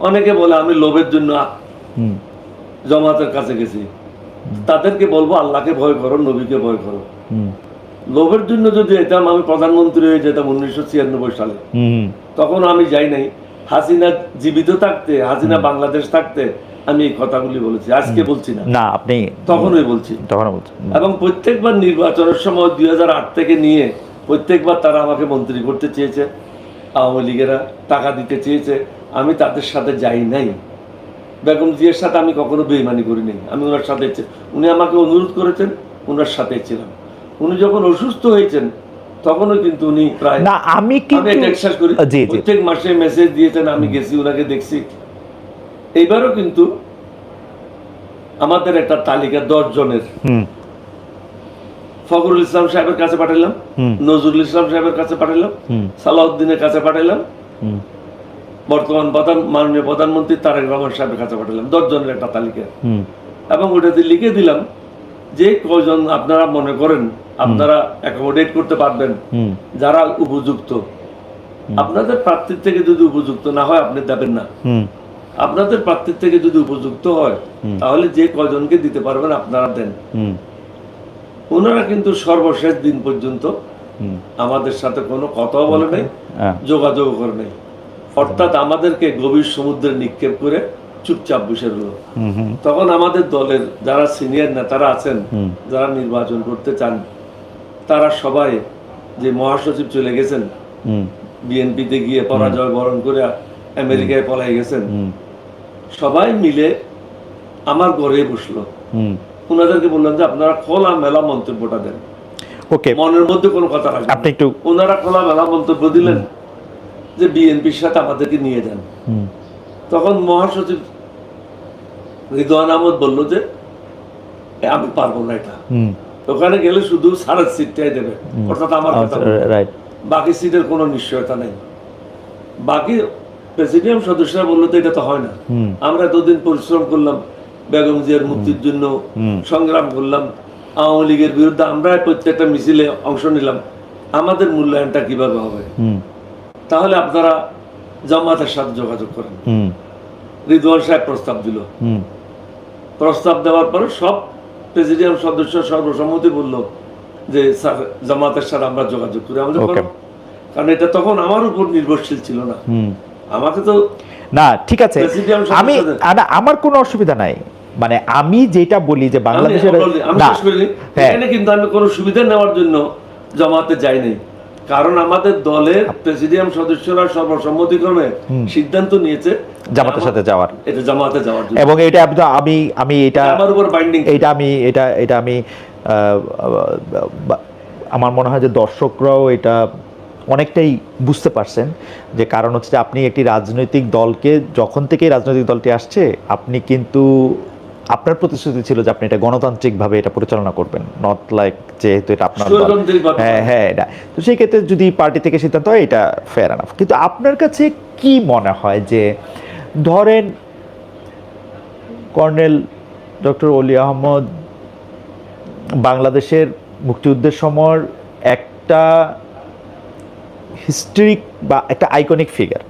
অনেকে বলে আমি লোভের জন্য জামাতের কাছে গেছি, তাদেরকে বলবো আল্লাহকে ভয় করো, নবীকে ভয় করো। লোভের জন্য যদি যেতাম, আমি প্রধানমন্ত্রী হয়ে যেতাম 1996 সালে, তখন আমি যাই নাই। হাসিনা জীবিত থাকতে, হাসিনা বাংলাদেশ থাকতে আমি এই কথাগুলি বলেছি, আজকে বলছি না, আপনি তখনই বলছি। এবং প্রত্যেকবার নির্বাচনের সময় 2008 থেকে নিয়ে প্রত্যেকবার তারা আমাকে মন্ত্রী করতে চেয়েছে, আওয়ামী লীগেরা টাকা দিতে চেয়েছে, আমি তাদের সাথে যাই নাই। বেগম জিয়ার সাথে আমি কখনো বেইমানি করি নাই, আমি ওনার সাথে, উনি আমাকে অনুরোধ করেছেন, ওনার সাথে ছিলাম। উনি যখন অসুস্থ হয়েছেন তখনও কিন্তু উনি প্রায়, আমি বিশ্বাস করি, প্রত্যেক মাসে মেসেজ দিয়েছেন, আমি গেছি, ওনাকে দেখছি। এইবারও কিন্তু আমাদের একটা তালিকা 10 জনের, ফখরুল ইসলাম সাহেবের কাছে পাঠাইলাম, নজরুল ইসলাম সাহেবের কাছে পাঠাইলাম, সালাউদ্দিনের কাছে পাঠাইলাম, বর্তমান মাননীয় প্রধানমন্ত্রী তারেক রহমান সাহেবের কাছে পাঠালাম, 10 জনের একটা তালিকা। এবং ওটাতে লিখে দিলাম যে কয়জন আপনারা মনে করেন আপনারা অ্যাকোমোডেট করতে পারবেন, যারা উপযুক্ত। আপনাদের প্রার্থীর থেকে যদি উপযুক্ত না হয় আপনি দেবেন না, আপনাদের প্রার্থীর থেকে যদি উপযুক্ত হয় তাহলে যে কয়জনকে দিতে পারবেন আপনারা দেন। ওনারা কিন্তু সর্বশেষ দিন পর্যন্ত আমাদের সাথে কোনো কথাও বলে নাই, যোগাযোগ করে নাই। অর্থাৎ আমাদেরকে গভীর সমুদ্রে নিক্ষেপ করে চুপচাপ বসে রইল। তখন আমাদের দলের যারা সিনিয়র নেতারা আছেন, যারা নির্বাচন করতে চান, তারা সবাই, যে মহাসচিব চলে গেছেন বিএনপিতে গিয়ে পরাজয় বরণ করে আমেরিকায় পলাই গেছেন, সবাই মিলে আমার ঘরে বসলো। ওনাদেরকে বললাম যে আপনারা খোলা মেলা মন্তব্যটা দেন, মনের মধ্যে কোনো কথা রাখবেন। ওনারা খোলা মেলা মন্তব্য দিলেন যে বিএনপির সাথে আমাদেরকে নিয়ে যান। তখন মহাসচিব রিদওয়ান আহমদ বলল যে আমি পারবো না, এটা ওখানে গেলে শুধু সারের সিটটাই দেবে, অর্থাৎ আমার কথা, বাকি সিটের কোনো নিশ্চয়তা নেই। বাকি প্রেসিডিয়াম সদস্যরা বললো তো এটা তো হয় না, আমরা এতদিন পরিশ্রম করলাম, বেগম জিয়ার মুক্তির জন্য সংগ্রাম করলাম, আওয়ামী লীগের বিরুদ্ধে আমরা প্রত্যেকটা মিছিলে অংশ নিলাম, আমাদের মূল্যায়নটা কিভাবে হবে? তাহলে আপনারা জামাতের সাথে যোগাযোগ করেন। রিদওয়ান সাহেব প্রস্তাব দিল, প্রস্তাব দেওয়ার পরে সব প্রেসিডিয়াম সদস্য সর্বসম্মতি বলল যে স্যার জামাতের সাথে আমরা যোগাযোগ করি। আমাদের কারণ এটা তখন আমার উপর নির্ভরশীল ছিল না, আমাকে তো না, ঠিক আছে, আমি আমার কোনো অসুবিধা নাই, মানে আমি যেটা বলি যে বাংলাদেশের, কিন্তু আমি কোনো সুবিধা নেওয়ার জন্য জামাতে যাই নাই, কারণ আমাদের দলের প্রেসিডিয়াম সদস্যরা সর্বসম্মতিক্রমে সিদ্ধান্ত নিয়েছে জামাতের সাথে যাওয়ার, এটা জামাতে যাওয়ার, এবং এটা আমি এটা আমার উপর বাইন্ডিং, এটা আমি আমার মনে হয় যে দর্শকরাও এটা অনেকটাই বুঝতে পারছেন, যে কারণ হচ্ছে যে আপনি একটি রাজনৈতিক দলকে, যখন থেকেই রাজনৈতিক দলটি আসছে, আপনি কিন্তু আপনার প্রতিশ্রুতি ছিল যে আপনি এটা গণতান্ত্রিকভাবে এটা পরিচালনা করবেন, নট লাইক যেহেতু এটা আপনার দল, এটা তো সেই ক্ষেত্রে যদি পার্টি থেকে সিদ্ধান্ত হয় এটা ফেয়ার এনাফ। কিন্তু আপনার কাছে কি মনে হয় যে ধরেন কর্নেল ডক্টর অলি আহমদ বাংলাদেশের মুক্তিযুদ্ধের সময় একটা হিস্ট্রিক বা একটা আইকনিক ফিগার,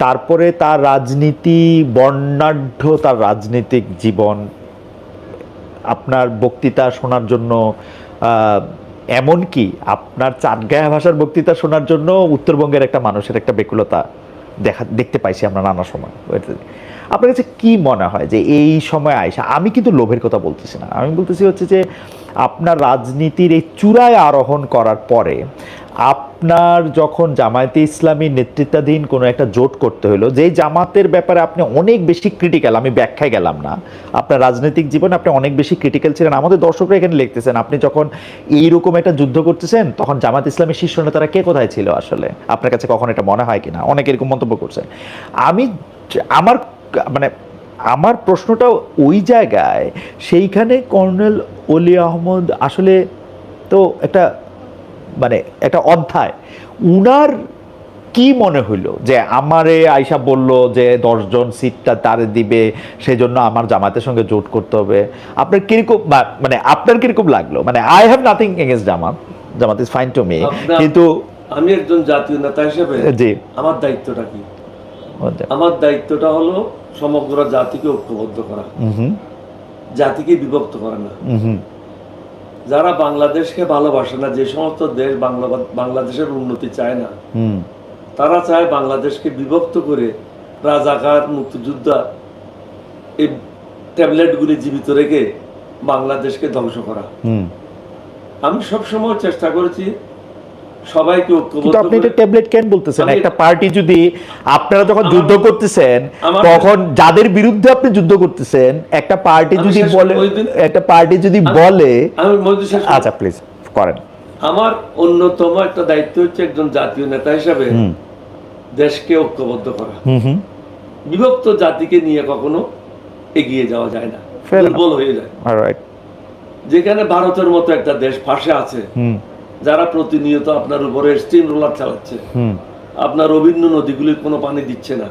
তারপরে তার রাজনীতি বর্ণাঢ্য, তার রাজনৈতিক জীবন, আপনার বক্তৃতা শোনার জন্য, এমনকি আপনার চাটগাঁয়া ভাষার বক্তৃতা শোনার জন্য উত্তরবঙ্গের একটা মানুষের একটা বেকুলতা দেখতে পাইছি আমরা নানা সময়। আপনার কাছে কি মনে হয় যে এই সময় আইসা, আমি কিন্তু লোভের কথা বলতেছি না, আমি বলতেছি হচ্ছে যে আপনার রাজনীতির এই চূড়ায় আরোহণ করার পরে আপনার যখন জামায়াতে ইসলামী নেতৃত্বাধীন কোনো একটা জোট করতে হলো, যেই জামাতের ব্যাপারে আপনি অনেক বেশি ক্রিটিক্যাল, আমি ব্যাখ্যায় গেলাম না, আপনার রাজনৈতিক জীবনে আপনি অনেক বেশি ক্রিটিক্যাল ছিলেন, আমাদের দর্শকরা এখানে লিখতেছেন আপনি যখন এইরকম একটা যুদ্ধ করতেছেন তখন জামাত ইসলামের শীর্ষ নেতারা কে কোথায় ছিল আসলে, আপনার কাছে কখন এটা মনে হয় কিনা? অনেকে এরকম মন্তব্য করছে। আমার প্রশ্নটাও ওই জায়গায়, সেইখানে কর্নেল অলি আহমদ আসলে তো একটা অধ্যায়, উনার কি মনে হইল যে আমারে আয়শা বলল যে 10 জন সিটটা তারে দিবে, সেজন্য আমার জামাতের সঙ্গে জোট করতে হবে? আপনার কিরকম, আপনার কিরকম লাগলো? I have nothing against Jamaat is fine to me, কিন্তু আমি একজন জাতীয় নেতা হিসেবে জি আমার দায়িত্বটা কি? আমার দায়িত্বটা হলো সমগ্র জাতিকে ঐক্যবদ্ধ করা, জাতিকে বিভক্ত করা না। যারা বাংলাদেশকে ভালোবাসে না, যে সমস্ত দেশ বাংলাদেশের উন্নতি চায় না, তারা চায় বাংলাদেশকে বিভক্ত করে রাজাকার, মুক্তিযোদ্ধা, এই ট্যাবলেটগুলি জীবিত রেখে বাংলাদেশকে ধ্বংস করা। আমি সবসময় চেষ্টা করেছি সবাইকে ঐক্যবদ্ধ। আপনি এটা ট্যাবলেট কেন বলতেছেন? একটা পার্টি যদি, আপনারা যখন যুদ্ধ করতেছেন তখন যাদের বিরুদ্ধে আপনি যুদ্ধ করতেছেন, একটা পার্টি যদি বলে, আচ্ছা প্লিজ করেন। আমার অন্যতম একটা দায়িত্ব হচ্ছে একজন জাতীয় নেতা হিসাবে দেশকে ঐক্যবদ্ধ করা। বিভক্ত জাতিকে নিয়ে কখনো এগিয়ে যাওয়া যায় না, দুর্বল হয়ে যায়। যেখানে ভারতের মতো একটা দেশ পাশে আছে, যারা প্রতিনিয়ত আপনার উপরে স্টিম রোলার চালাচ্ছে, আপনার অভিন্ন নদীগুলির কোনো পানি দিচ্ছে না,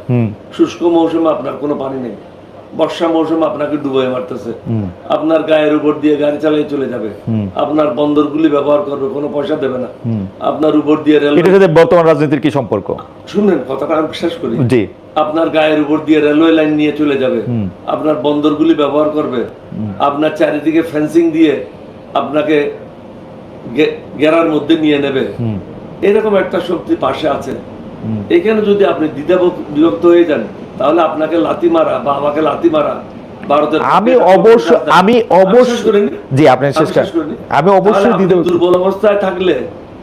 শুষ্ক মৌসুমে আপনার কোনো পানি নেই, বর্ষা মৌসুমে আপনাকে ডুবাই মারতেছে, আপনার গায়ের উপর দিয়ে গাড়ি চালিয়ে চলে যাবে, আপনার বন্দরগুলি ব্যবহার করবে, কোনো পয়সা দেবে না, আপনার উপর দিয়ে বর্তমান রাজনীতির কি সম্পর্ক? শুনলেন কথাটা, আমি বিশ্বাস করি। আপনার গায়ের উপর দিয়ে রেলওয়ে লাইন নিয়ে চলে যাবে, আপনার বন্দরগুলি ব্যবহার করবে, আপনার চারিদিকে ফেন্সিং দিয়ে আপনাকে ঘেরার মধ্যে নিয়ে নেবে, এরকম একটা শক্তি পাশে আছে। এখানে যদি আপনি দ্বিধা বিভক্ত হয়ে যান, তাহলে আপনাকে লাথি মারা বা আমাকে লাথি মারা ভারতের, আমি অবশ্যই দুর্বল অবস্থায় থাকলে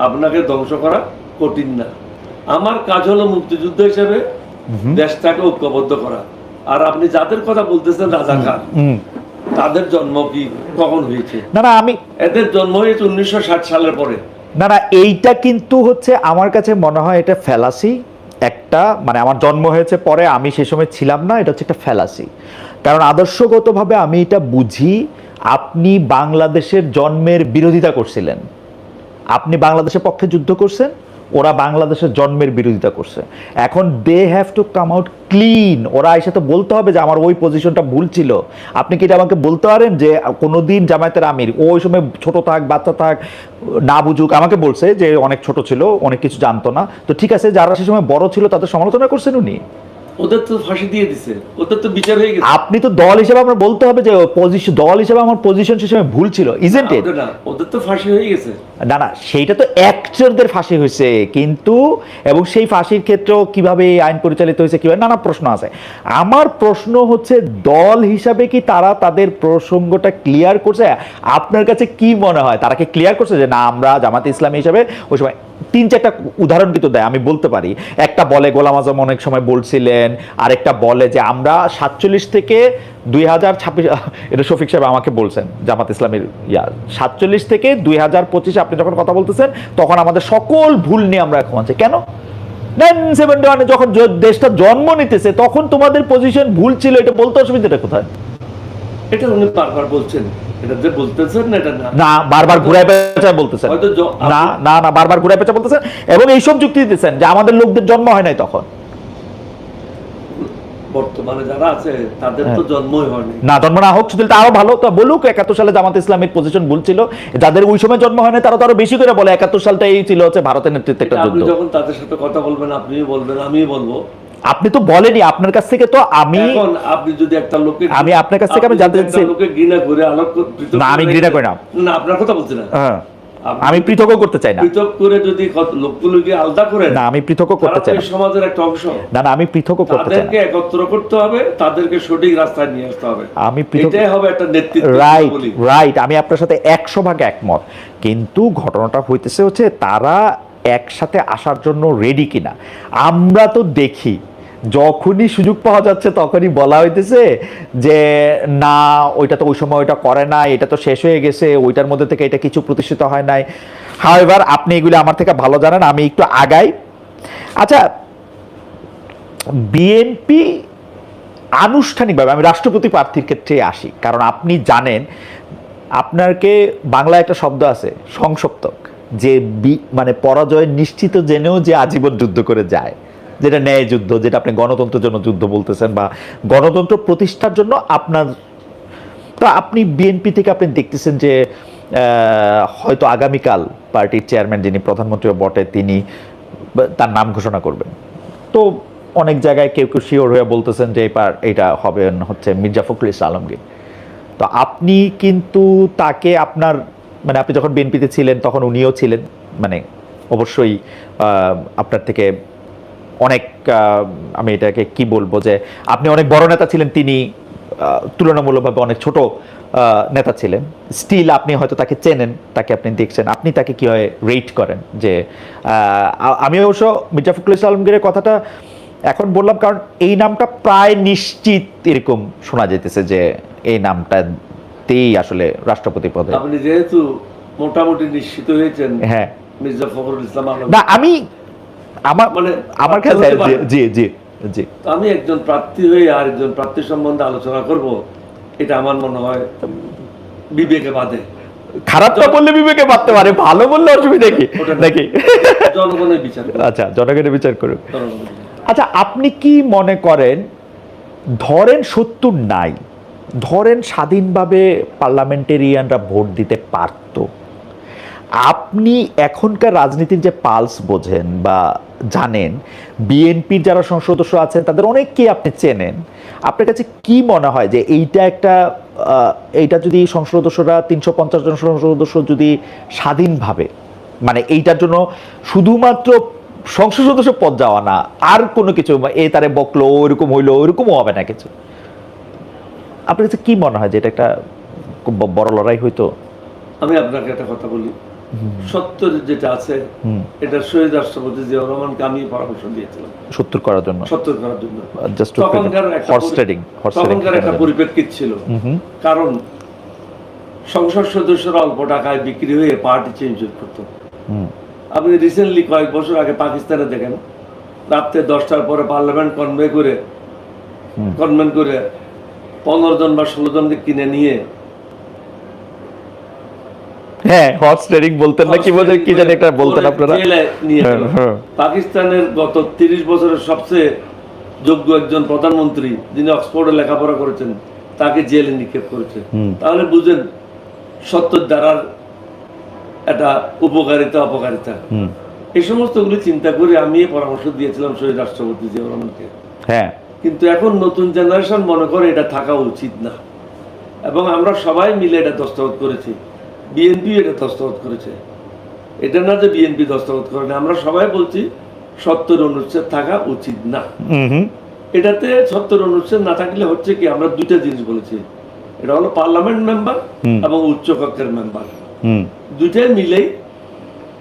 আপনাকে ধ্বংস করা কঠিন না। আমার কাজ হলো মুক্তিযুদ্ধ হিসেবে দেশটাকে ঐক্যবদ্ধ করা। আর আপনি যাদের কথা বলতেছেন রাজাকার, তাদের জন্ম কি কখন হয়েছে? এদের জন্ম হয়েছে 1960 সালের পরে। এইটা কিন্তু হচ্ছে আমার কাছে মনে হয় এটা ফ্যালাসি একটা, মানে আমার জন্ম হয়েছে পরে, আমি সেই সময় ছিলাম না, এটা হচ্ছে একটা ফ্যালাসি। কারণ আদর্শগতভাবে আমি এটা বুঝি, আপনি বাংলাদেশের জন্মের বিরোধিতা করছিলেন, আপনি বাংলাদেশের পক্ষে যুদ্ধ করছেন, ওরা বাংলাদেশের জন্মের বিরোধিতা করছে। এখন they have to come out clean. ওরা এসে তো বলতে হবে যে আমার ওই পজিশনটা ভুল ছিল। আপনি কি এটা আমাকে বলতে পারেন যে কোনোদিন জামায়াতের আমির ওই সময় ছোট থাক, বাচ্চা থাক, না বুঝুক, আমাকে বলছে যে অনেক ছোট ছিল, অনেক কিছু জানতো না, তো ঠিক আছে, যারা সে সময় বড় ছিল তাদের সমালোচনা করছেন উনি? ওদের তো ফাঁসি দিয়ে দিছে, ওদের তো বিচার হয়ে গেছে। আপনি তো দল হিসেবে আপনার বলতে হবে যে পজিশন, দল হিসেবে আমার পজিশন সে সময় ভুল ছিল, ইজন্ট ইট? ওদের তো ফাঁসি হয়ে গেছে। না, সেইটা তো অ্যাক্টরদের ফাঁসি হয়েছে, কিন্তু এবং সেই ফাঁসির ক্ষেত্রেও কিভাবে আইন পরিচালিত হয়েছে, কিভাবে, নানা প্রশ্ন আছে। আমার প্রশ্ন হচ্ছে দল হিসাবে কি তারা তাদের প্রসঙ্গটা ক্লিয়ার করছে? আপনার কাছে কি মনে হয় তারা কি ক্লিয়ার করছে যে না, আমরা জামাতে ইসলামী হিসাবে ওই সময় 3-4টা উদাহরণ কিন্তু দেয়, আমি বলতে পারি। একটা বলে গোলাম আজম অনেক সময় বলছিলেন, আরেকটা বলে যে আমরা 47 থেকে 2026, এটা শফিক সাহেব আমাকে বলছেন জামাত ইসলামের 47 থেকে 2025 আপনি যখন কথা বলতেছেন তখন আমাদের সকল ভুল নিয়ে আমরা এখন আছি। কেন 971 যখন দেশটা জন্ম নিতেছে তখন তোমাদের পজিশন ভুল ছিল, এটা বলতে অসুবিধাটা কোথায়? এটা উনি বারবার বলছেন, এটা যে বলতেছেন না, এটা না বারবার ঘুরায় পেঁচায় বলতেছেন, না বারবার ঘুরায় পেঁচা বলতেছেন, এবং এইসব যুক্তি দিতেছেন যে আমাদের লোকদের জন্ম হয় নাই তখন। বর্তমানে যারা আছে তাদের তো জন্মই হয়নি। না, জন্ম না হোক সেটা আরো ভালো, তো বলুক 71 সালে জামাত ইসলামের পজিশন ভুল ছিল। যাদের ওই সময় জন্ম হয় না তারা তো আরো বেশি করে বলে 71 সালটা এই ছিল হচ্ছে ভারতের নেতৃত্বে একটা যুদ্ধ। আপনি যখন তাদের সাথে কথা বলবেন আপনিও বলবেন, আমিও বলবো। আপনি তো বলেনি, আপনার কাছ থেকে তো আপনি যদি একটা লোককে, আমি আপনার কাছ থেকে আমি জানতে চাচ্ছি, লোককে ঘৃণা করে আলোক, না আমি ঘৃণা করি না, আপনার কথা বলছি না, আমি পৃথকও করতে চাই না। পৃথক করে যদি লোকগুলোকে আলাদা করে, না আমি পৃথকও করতে চাই না, সমাজের একটা অংশ। না আমি পৃথকও করতে চাই না, তাদেরকে একত্র করতে হবে, তাদেরকে সঠিক রাস্তায় নিয়ে আসতে হবে, এটাই হবে একটা নেতৃত্ব। রাইট, আমি আপনার সাথে 100% একমত, কিন্তু ঘটনাটা হইতেছে হচ্ছে তারা একসাথে আসার জন্য রেডি কিনা। আমরা তো দেখি যখনই সুযোগ পাওয়া যাচ্ছে তখনই বলা হইতেছে যে না ওইটা তো ওই সময় ওইটা করে না, এটা তো শেষ হয়ে গেছে, ওইটার মধ্যে থেকে এটা কিছু প্রতিষ্ঠিত হয় নাই। হাউএভার আপনি এগুলো আমার থেকে ভালো জানেন, আমি একটু আগাই। আচ্ছা, বিএনপি আনুষ্ঠানিকভাবে, আমি রাষ্ট্রপতি প্রার্থীর ক্ষেত্রে আসি, কারণ আপনি জানেন আপনাকে বাংলায় একটা শব্দ আছে সংসপ্তক, যে মানে পরাজয় নিশ্চিত জেনেও যে আজীবন যুদ্ধ করে যায়, যেটা ন্যায় যুদ্ধ, যেটা আপনি গণতন্ত্রের জন্য যুদ্ধ বলতেছেন বা গণতন্ত্র প্রতিষ্ঠার জন্য আপনার। তো আপনি বিএনপি থেকে আপনি দেখতেছেন যে হয়তো আগামীকাল পার্টির চেয়ারম্যান যিনি প্রধানমন্ত্রীও বটে তিনি তার নাম ঘোষণা করবেন। তো অনেক জায়গায় কেউ কেউ শিওর হয়ে বলতেছেন যে এবার এটা হবে হচ্ছে মির্জা ফখরুল ইসলাম আলমগীর। তো আপনি কিন্তু তাকে আপনার মানে আপনি যখন বিএনপিতে ছিলেন তখন উনিও ছিলেন, মানে অবশ্যই আপনার থেকে অনেক আমি এটাকে কি বলবো যে আপনি অনেক বড় নেতা ছিলেন, তিনি তুলনামূলকভাবে অনেক ছোট নেতা ছিলেন। স্টিল আপনি হয়তো তাকে চেনেন, তাকে আপনি দেখছেন, আপনি তাকে কীভাবে রেট করেন? যে আমি অবশ্য মির্জা ফখরুল ইসলাম আলমগীরের কথাটা এখন বললাম কারণ এই নামটা প্রায় নিশ্চিত এরকম শোনা যেতেছে যে এই নামটাতেই আসলে রাষ্ট্রপতি পদে। আপনি যেহেতু মোটামুটি নিশ্চিত হয়েছেন, হ্যাঁ, মির্জা ফখরুল ইসলাম আলম না আমি আমার মানে আমার কাছে জি জি জি আমি একজন প্রার্থী হয়ে আরেকজন প্রার্থী সম্বন্ধে আলোচনা করব, এটা আমার মনে হয় বিবেকে বাধে। খারাপটা বললে বিবেকে বাধতে পারে, ভালো বললে অসুবিধা কি নাকি? জনগণের বিচার করুন। আচ্ছা, জনগণের বিচার করুন। জনগণের বিচার। আচ্ছা, আপনি কি মনে করেন, ধরেন ৭০ নাই, ধরেন স্বাধীনভাবে পার্লামেন্টেরিয়ানরা ভোট দিতে পারত, আপনি এখনকার রাজনীতির যে পালস বোঝেন বা জানেন, বিএনপির যারা সংসদ সদস্য আছেন তাদের অনেককেই আপনি চেনেন, আপনার কাছে কি মনে হয় যে এইটা যদি সংসদ সদস্যরা ৩৫০ জন সংসদ সদস্য যদি স্বাধীনভাবে, মানে এইটার জন্য শুধুমাত্র সংসদ সদস্য পদ যাওয়া না, আর কোনো কিছু এ তারে বকলো ওইরকম হইলো ওইরকমও হবে না কিছু, আপনার কাছে কি মনে হয় যে এটা একটা খুব বড় লড়াই হইতো? আমি আপনাকে একটা কথা বলি, সত্য যেটা আছে এটা শহীদ রাষ্ট্রপতি জিয়াউর রহমানকে আমি পরামর্শ দিয়েছিলাম ৭০ করার জন্য, জাস্ট তখনকার একটা পরিপ্রেক্ষিত ছিল, কারণ সংসদ সদস্যরা অল্প টাকায় বিক্রি হয়ে পার্টি চেঞ্জ করত। আপনি রিসেন্টলি কয়েক বছর আগে পাকিস্তানে দেখেন, রাত্রে 10টার পরে পার্লামেন্ট কনভেন্ট করে 15 জন বা 16 জনকে কিনে নিয়ে, হ্যাঁ হর্স ট্রেডিং বলতেন না, কি বলতেন কি জানি একটা বলতেন আপনারা, পাকিস্তানের গত 30 বছরের সবচেয়ে যোগ্য একজন প্রধানমন্ত্রী যিনি অক্সফোর্ডে লেখাপড়া করেছেন তাকে জেলে নিক্ষেপ করেছে। তাহলে বুঝেন সত্যের দ্বারার একটা উপকারিতা অপকারিতা। এই সমস্তগুলি চিন্তা করে আমি পরামর্শ দিয়েছিলাম শহীদ রাষ্ট্রপতি জিয়াউর রহমানকে। হ্যাঁ, কিন্তু এখন নতুন জেনারেশন মনে করে এটা থাকা উচিত না, এবং আমরা সবাই মিলে এটা দস্তখত করেছি, বিএনপি এটা দস্তখত করেছে। এটা না যে বিএনপি দস্তখত করে না, আমরা সবাই বলছি ৭০ অনুচ্ছেদ থাকা উচিত না। এটাতে ৭০ অনুচ্ছেদ না থাকলে হচ্ছে কি, আমরা দুইটা জিনিস বলেছি, এটা হলো পার্লামেন্ট মেম্বার এবং উচ্চ কক্ষের মেম্বার, দুইটাই মিলেই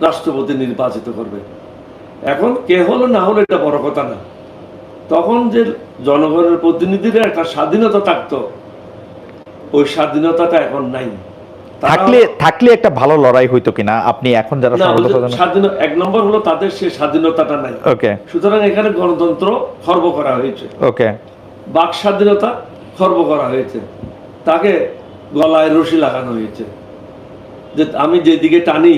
রাষ্ট্রপতি নির্বাচিত করবে। এখন কে হলো না হলো এটা বড় কথা না, তখন যে জনগণের প্রতিনিধিরা একটা স্বাধীনতা থাকতো, ওই স্বাধীনতাটা এখন নাই। থাকলে একটা ভালো লড়াই হইতো কিনা, আপনি এখন যারা স্বাধীন, এক নম্বর হলো তাদের সেই স্বাধীনতাটা নাই। ওকে, সুতরাং এখানে গণতন্ত্র খর্ব করা হয়েছে, ওকে, বাক স্বাধীনতা খর্ব করা হয়েছে, তাকে গলায় রশি লাগানো হয়েছে যে আমি যেদিকে টানি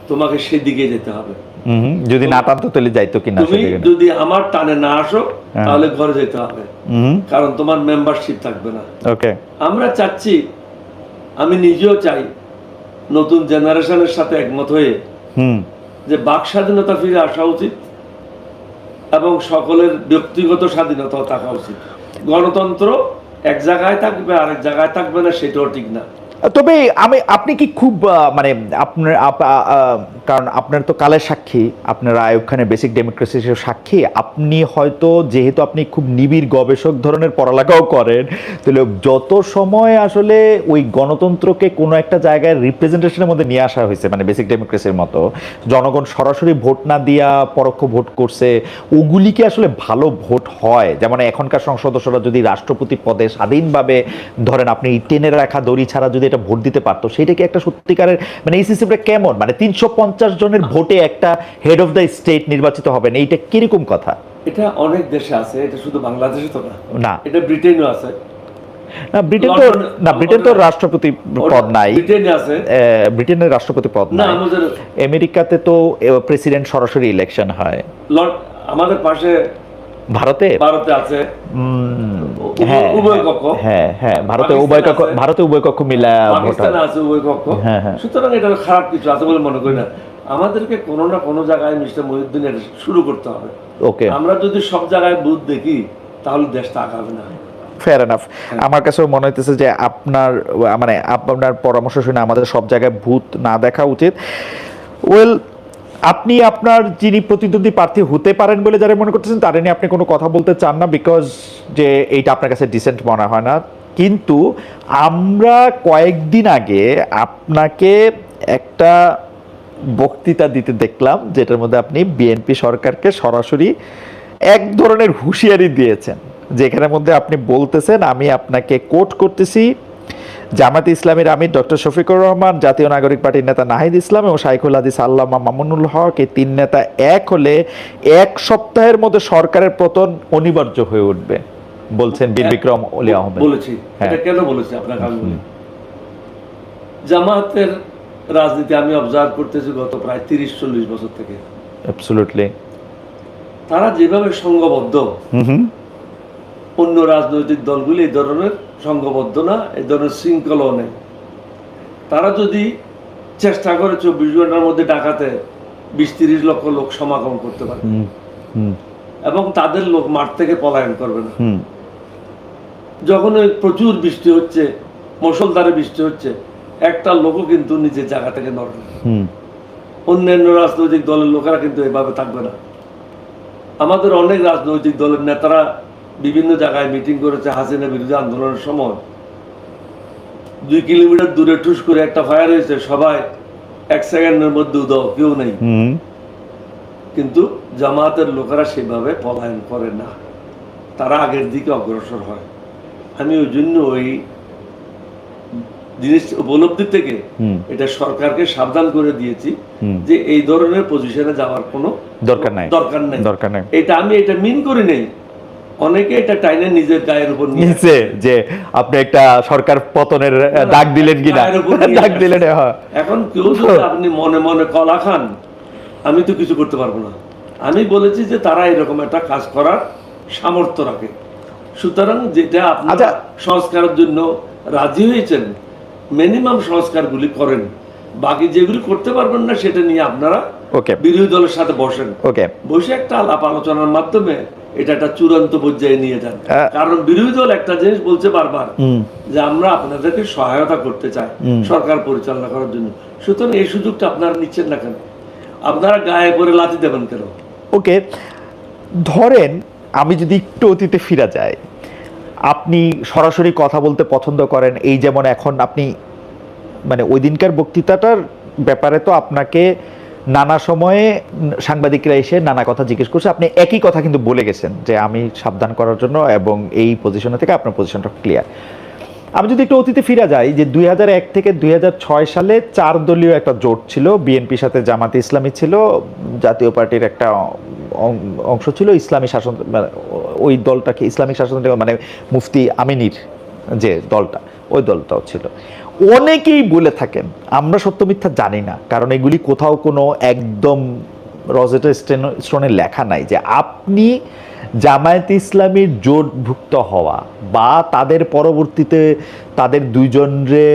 তোমাকে সেদিকে যেতে হবে, যদি না টানতো তাহলে যাইতো কিনা, তুমি যদি আমার টানে না আসো তাহলে ঘরে যেতে হবে, কারণ তোমার মেম্বারশিপ থাকবে না। ওকে, আমরা চাচ্ছি, আমি নিজেও চাই, নতুন জেনারেশনের সাথে একমত হয়ে যে বাক স্বাধীনতা ফিরে আসা উচিত এবং সকলের ব্যক্তিগত স্বাধীনতাও থাকা উচিত। গণতন্ত্র এক জায়গায় থাকবে আরেক জায়গায় থাকবে না, সেটাও ঠিক না। তবে আপনি কি খুব মানে আপনার কারণ আপনার তো কালের সাক্ষী, আপনার আইয়ুব খানের বেসিক ডেমোক্রেসির সাক্ষী, আপনি হয়তো যেহেতু আপনি খুব নিবিড় গবেষক ধরনের পড়ালেখাও করেন, তাহলে যত সময় আসলে ওই গণতন্ত্রকে কোনো একটা জায়গায় রিপ্রেজেন্টেশনের মধ্যে নিয়ে আসা হয়েছে, মানে বেসিক ডেমোক্রেসির মতো জনগণ সরাসরি ভোট না দিয়া পরোক্ষ ভোট করছে, ওগুলি কি আসলে ভালো ভোট হয়? যেমন এখনকার সংসদ সদস্যরা যদি রাষ্ট্রপতি পদে স্বাধীনভাবে, ধরেন আপনি টেনে রাখা দড়ি ছাড়া যদি এটা ভোট দিতে পারতো, সেটা কি একটা সত্যিকারের, মানে এই সিস্টেমটা কেমন, মানে ৩৫০ জনের ভোটে একটা হেড অফ দ্য স্টেট নির্বাচিত হবেন, এইটা কিরকম কথা? এটা অনেক দেশে আছে, এটা শুধু বাংলাদেশে তো না, এটা ব্রিটেনও আছে। ব্রিটেন তো রাষ্ট্রপতি পদ নাই, ব্রিটেনে আছে, ব্রিটেনের রাষ্ট্রপতি পদ নাই। আমেরিকাতে তো প্রেসিডেন্ট সরাসরি ইলেকশন হয়। আমাদের পাশে ভারতে আছে উভয় কক্ষ, হ্যাঁ ভারতে উভয় কক্ষ মিলা, পাকিস্তানে আছে উভয় কক্ষ। সুতরাং এটা খারাপ কিছু আছে বলে মনে করি না। আমাদেরকে কোনো না কোনো জায়গায় মিস্টার মহিউদ্দিন এটা শুরু করতে হবে। ওকে, আমরা যদি সব জায়গায় ভূত দেখি তাহলে দেশটা আগাবে না। Fair enough. আমার কাছেও মনে হইতেছে যে আপনার পরামর্শ শুনে আমাদের সব জায়গায় ভূত না দেখা উচিত। ওয়েল, আপনি আপনার যিনি প্রতিদ্বন্দ্বী প্রার্থী হতে পারেন বলে যারা মনে করতেছেন তারা নিয়ে আপনি কোনো কথা বলতে চান না, বিকজ যে এইটা আপনার কাছে ডিসেন্ট মনে হয় না। কিন্তু আমরা কয়েকদিন আগে আপনাকে একটা বক্তৃতা দিতে দেখলাম, যেটার মধ্যে আপনি বিএনপি সরকারকে সরাসরি এক ধরনের হুঁশিয়ারি দিয়েছেন, যেখানের মধ্যে আপনি বলতেছেন, আমি আপনাকে কোট করতেছি, জামায়াতে ইসলামীর আমির ডক্টর শফিকুর রহমান, জাতীয় নাগরিক পার্টির নেতা নাহিদ ইসলাম এবং শাইখুল হাদিস আল্লামা মামুনুল হক, এই তিন নেতা এক হলে 1 সপ্তাহের মধ্যে সরকারের পতন অনিবার্য হয়ে উঠবে বলছেন বীর বিক্রম অলি আহমেদ। বলেছি, এটা কেন বলেছি আপনাকে আমি বলি। জামায়াতের রাজনীতি আমি অবজার্ভ করতেছি গত প্রায় 30-40 বছর থেকে। অ্যাবসলিউটলি। তারা যেভাবে সংঘবদ্ধ, অন্য রাজনৈতিক দলগুলি এই ধরনের সংঘবদ্ধ না, এই ধরনের শৃঙ্খলাও নেই। তারা যদি চেষ্টা করে 24 ঘন্টার মধ্যে ঢাকাতে 20-30 লক্ষ লোক সমাগম করতে পারে এবং তাদের লোক মাঠ থেকে পলায়ন করবে না। যখন ওই প্রচুর বৃষ্টি হচ্ছে, মুষলধারে বৃষ্টি হচ্ছে, একটা লোকও কিন্তু নিজের জায়গা থেকে নড়বে না। অন্যান্য রাজনৈতিক দলের লোকেরা কিন্তু এভাবে থাকবে না। আমাদের অনেক রাজনৈতিক দলের নেতারা বিভিন্ন জায়গায় মিটিং করেছে হাসিনা বিরোধী আন্দোলনের সময়। 2 কিলোমিটার দূরে ঠুস করে একটা ফায়ার হয়েছে, সবাই 1 সেকেন্ডের মধ্যে উদাও, কেউ নেই। কিন্তু জামায়াতের লোকেরা সেভাবে পলায়ন করে না, তারা আগের দিকে অগ্রসর হয়। আমি ওই জন্য ওই জিনিস উপলব্ধি থেকে এটা সরকারকে সাবধান করে দিয়েছি যে এই ধরনের পজিশনে যাওয়ার কোনো দরকার নাই। এটা মিন করি নেই। অনেকে এটা টাইনে নিজের গায়ের উপর নিয়েছে যে আপনি একটা সরকার পতনের ডাক দিলেন কিনা, ডাক দিলেন। এখন কেউ যদি আপনি মনে মনে কলা খান, আমি তো কিছু করতে পারবো না। আমি বলেছি যে তারা এরকম একটা কাজ করার সামর্থ্য রাখে। সুতরাং যেটা আপনারা সংস্কারের জন্য রাজি হয়েছেন, মিনিমাম সংস্কারগুলি করেন। বাকি যেগুলি করতে পারবেন না সেটা নিয়ে আপনারা বিরোধী দলের সাথে বসেন, বসে একটা আলাপ আলোচনার মাধ্যমে এটা একটা চূড়ান্ত পর্যায়ে নিয়ে যান। কারণ বিরোধী দল একটা জিনিস বলছে বারবার যে আমরা আপনাদেরকে সহায়তা করতে চাই সরকার পরিচালনা করার জন্য। সুতরাং এই সুযোগটা আপনারা নিচ্ছেন না কেন? আপনারা গায়ে পরে লাথি দেবেন কেন? ওকে, ধরেন আমি যদি একটু অতীতে ফিরা যাই, আপনি সরাসরি কথা বলতে পছন্দ করেন। এই যেমন এখন আপনি ওই দিনকার বক্তৃতাটার ব্যাপারে তো আপনাকে নানা সময়ে সাংবাদিকরা এসে নানা কথা জিজ্ঞেস করছে, আপনি একই কথা কিন্তু বলে গেছেন যে আমি সাবধান করার জন্য এবং এই পজিশনে থেকে আপনার পজিশনটা ক্লিয়ার। আমি যদি একটু অতীতে ফিরা যাই, যে 2001 থেকে 2006 সালে 4 দলীয় একটা জোট ছিল, বিএনপির সাথে জামাতে ইসলামী ছিল, জাতীয় পার্টির একটা অংশ ছিল ইসলামী শাসন, ওই দলটাকে ইসলামিক শাসন মুফতি আমিনীর যে দলটা, ওই দলটাও ছিল। অনেকেই বলে থাকেন, আমরা সত্য মিথ্যা জানি না, কারণ এগুলি কোথাও কোনো একদম রজেটা স্টোনে লেখা নাই, যে আপনি জামায়াতে ইসলামীর জোটভুক্ত হওয়া বা তাদের পরবর্তীতে তাদের 2 জনরে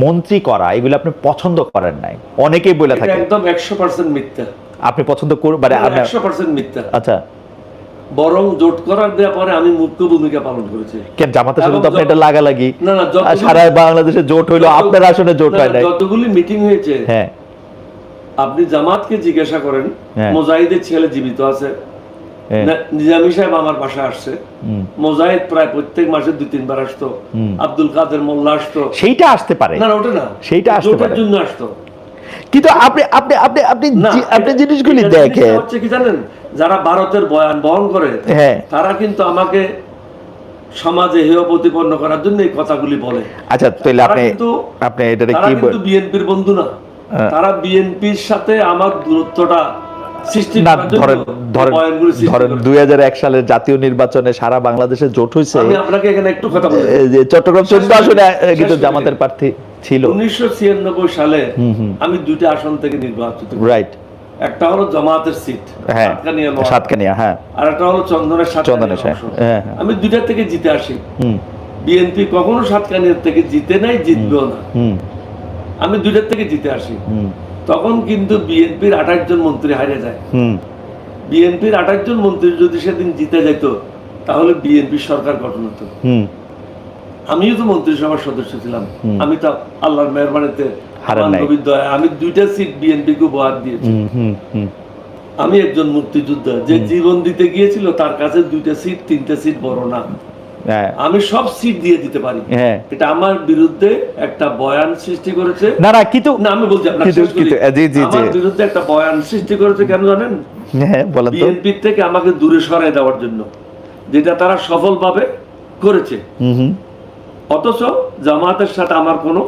মন্ত্রী করা, এগুলো আপনি পছন্দ করেন নাই। অনেকেই বলে থাকে একদম 100% মিথ্যা। আপনি পছন্দ করবেন? 100% মিথ্যা। আচ্ছা, বরং জোট করার ব্যাপারে আমি মুখ্য ভূমিকা পালন করেছি। কেন জামাতের সাথে তো আপনি এটা লাগালাগি, সারা বাংলাদেশে জোট হইলো, আপনার আসলে জোট হয় নাই। যতগুলি মিটিং হয়েছে, হ্যাঁ, আপনি জামাতকে জিজ্ঞাসা করেন, মুজাহিদের ছেলে জীবিত আছে, নিজামী সাহেব আমার বাসায় আসছে, মুজাহিদ প্রায় প্রত্যেক মাসে 2-3 বার আসতো, আব্দুল কাদের মোল্লা আসতো। সেইটা আসতে পারে না, ওটা না, সেইটা আসতে পারে, জোটের জন্য আসতো। কিন্তু আপনি আপনি আপনি আপনি আপনি জিনিসগুলি দেখেন, হচ্ছে কি জানেন, যারা ভারতের বয়ান বহন করে, তারা কিন্তু আমাকে সমাজে হেয় প্রতিপন্ন করার জন্য এই কথাগুলি বলে। আচ্ছা, তাহলে আপনি এটাকে কি বলেন? কিন্তু বিএনপির বন্ধু না, তারা বিএনপির সাথে আমার দূরত্বটা সৃষ্টি করার জন্য ধরেন 2001 সালের জাতীয় নির্বাচনে সারা বাংলাদেশে জোট হয়েছে। আমি আপনাকে এখানে একটু কথা বলি, যে চট্টগ্রাম 14 আসনে কিন্তু জামাতের প্রার্থী ছিল। 1996 সালে আমি 2টা আসন থেকে নির্বাচিত, রাইট। একটা হলো জামাতের সিট, সাতকানিয়া, হ্যাঁ, আর একটা হলো চন্দনের সাতকানিয়া। আমি 2টা থেকে জিতে আসি। বিএনপি কখনো সাতকানিয়ার থেকে জিতে নাই, জিতবেও না। আমি 2টার থেকে জিতে আসি। তখন কিন্তু বিএনপির 28 জন মন্ত্রী হারিয়ে যায়। বিএনপির 28 জন মন্ত্রী যদি সেদিন জিতে যেত তাহলে বিএনপি সরকার গঠন হতো। আমিও তো মন্ত্রিসভার সদস্য ছিলাম, আমি তো আল্লাহর মেহরবানিতে আমি 2টা সিট বিএনপি কে উপহার দিয়েছি। আমি একজন মুক্তিযোদ্ধা যে জীবন দিতে গিয়েছিল, তার কাছে 2টা সিট 3টা সিট বড় না, আমি সব সিট দিয়ে দিতে পারি। এটা আমার বিরুদ্ধে একটা বয়ান সৃষ্টি করেছে। না আমি বলছি আপনার বিরুদ্ধে একটা বয়ান সৃষ্টি করেছে, কেন জানেন? বিএনপি থেকে আমাকে দূরে সরাই দেওয়ার জন্য, যেটা তারা সফলভাবে করেছে। অথচ জামায়াতের সাথে আমার কোনো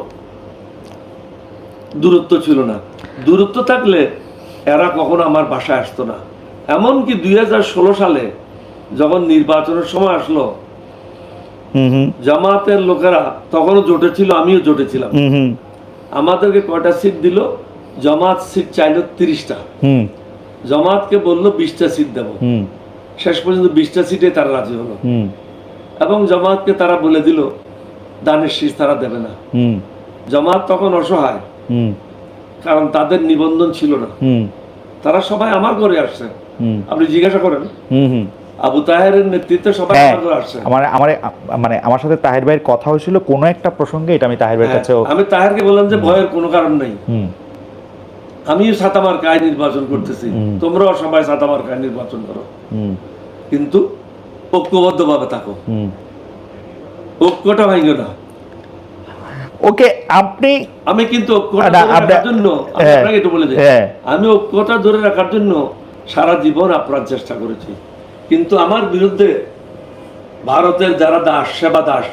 দূরত্ব ছিল না। দূরত্ব থাকলে এরা কখনো আমার বাসায় আসতো না। এমনকি 2016 সালে যখন নির্বাচনের সময় আসলো, জামায়াতের লোকেরা তখনও জোটে ছিল, আমিও জোটে ছিলাম, আমাদেরকে কয়টা সিট দিল? জামায়াত সিট চাইলো 30টা, জামায়াতকে বললো 20টা সিট দেবো। শেষ পর্যন্ত 20টা সিটে তারা রাজি হলো, এবং জামায়াতকে তারা বলে দিল দানের শীষ তারা দেবে না। জামায়াত তখন অসহায়, কারণ তাদের নিবন্ধন ছিল না। তারা সবাই আমার ঘরে আসছে, আপনি জিজ্ঞাসা করেন, আবু তাহেরের নেতৃত্বে সবাই আমার ঘরে আসছে। মানে আমার সাথে তাহের ভাইয়ের কথা হয়েছিল কোনো একটা প্রসঙ্গে, এটা আমি তাহের ভাইয়ের কাছে, আমি তাহেরকে বললাম যে ভয়ের কোনো কারণ নেই, আমিও সাতামার কায় নির্বাচন করতেছি, তোমরাও সবাই সাতামার কায় নির্বাচন করো, কিন্তু ঐক্যবদ্ধ ভাবে থাকো, ঐক্যটা ভাঙো না। ওকে, আমি কিন্তু ঐক্যটা রাখার জন্য আপনাকে একটু বলে দিই, আমি ঐক্যটা ধরে রাখার জন্য সারা জীবন আপনার চেষ্টা করেছি। কিন্তু আমার বিরুদ্ধে ভারতের যারা দাস, সেবা দাস,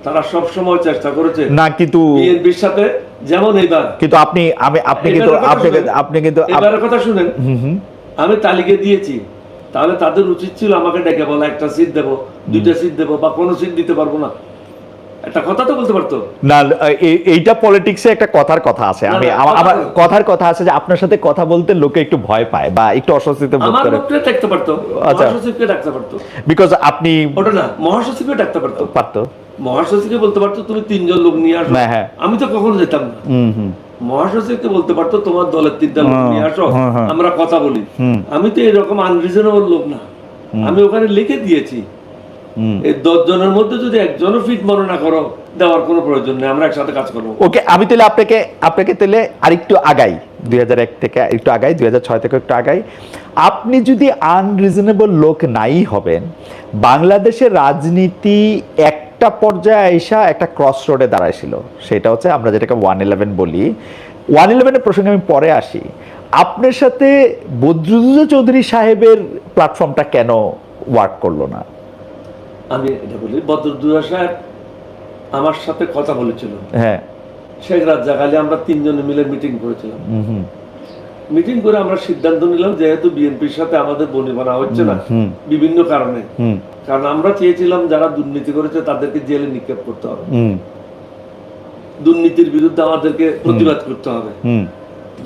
তারা সব সময় চেষ্টা করেছে না, কিন্তু বিএনপির সাথে, যেমন এইবার কিন্তু আপনি কিন্তু এবারের কথা শুনেন, আমি তালিকা দিয়েছি, তাহলে তাদের উচিত ছিল আমাকে ডেকে বলা একটা সিট দেবো, 2টা সিট দেবো, বা কোনো সিট দিতে পারবো না, একটা কথা তো বলতে পারতো না। এইটা পলিটিক্সে একটা কথার কথা আছে, আমি আমার কথার কথা আছে যে আপনার সাথে কথা বলতে লোকে একটু ভয় পায় বা একটু অস্বস্তিতে বোধ করে। আমার পক্ষে ডাকতে পারতো, মহাসচিবকে ডাকতে পারতো, বিকজ আপনি ওটা না, মহাসচিবকে ডাকতে পারতো, মহাসচিবকে বলতে পারতো তুমি 3 জন লোক নিয়ে আসো, আমি তো কখনো যেতাম না। মহাসচিবকে বলতে পারতো তোমার দলের 3টা লোক নিয়ে আসো, আমরা কথা বলি। আমি তো এরকম আনরিজনেবল লোক না, আমি ওখানে লিখে দিয়েছি এই 10 জনের মধ্যে যদি একজনও ফিট মনে না করো, দেওয়ার কোনো প্রয়োজন নেই, আমরা একসাথে কাজ করবো। ওকে, আমি তাহলে আপনাকে তাহলে আরেকটু আগাই, 2001 থেকে একটু আগাই, 2006 থেকে একটু আগাই। আপনি যদি আনরিজনেবল লোক নাই হবেন, বাংলাদেশের রাজনীতি একটা পর্যায়ে আইসা একটা ক্রস রোডে দাঁড়াইছিল, সেটা হচ্ছে আমরা যেটাকে 111 বলি। 111-এর প্রসঙ্গে আমি পরে আসি। আপনার সাথে বদরুদ্দোজা চৌধুরী সাহেবের প্ল্যাটফর্মটা কেন ওয়ার্ক করলো না? আমি এটা বলি, বদরুদ্দোজা সাহেব আমার সাথে কথা বলেছিল, শেখ রাজ্জাক আমরা 3 জনে মিলে মিটিং করেছিলাম। মিটিং করে আমরা সিদ্ধান্ত নিলাম, যেহেতু বিএনপির সাথে আমাদের বনিবনা হচ্ছে না বিভিন্ন কারণে, কারণ আমরা চেয়েছিলাম যারা দুর্নীতি করেছে তাদেরকে জেলে নিক্ষেপ করতে হবে, দুর্নীতির বিরুদ্ধে আমাদেরকে প্রতিবাদ করতে হবে,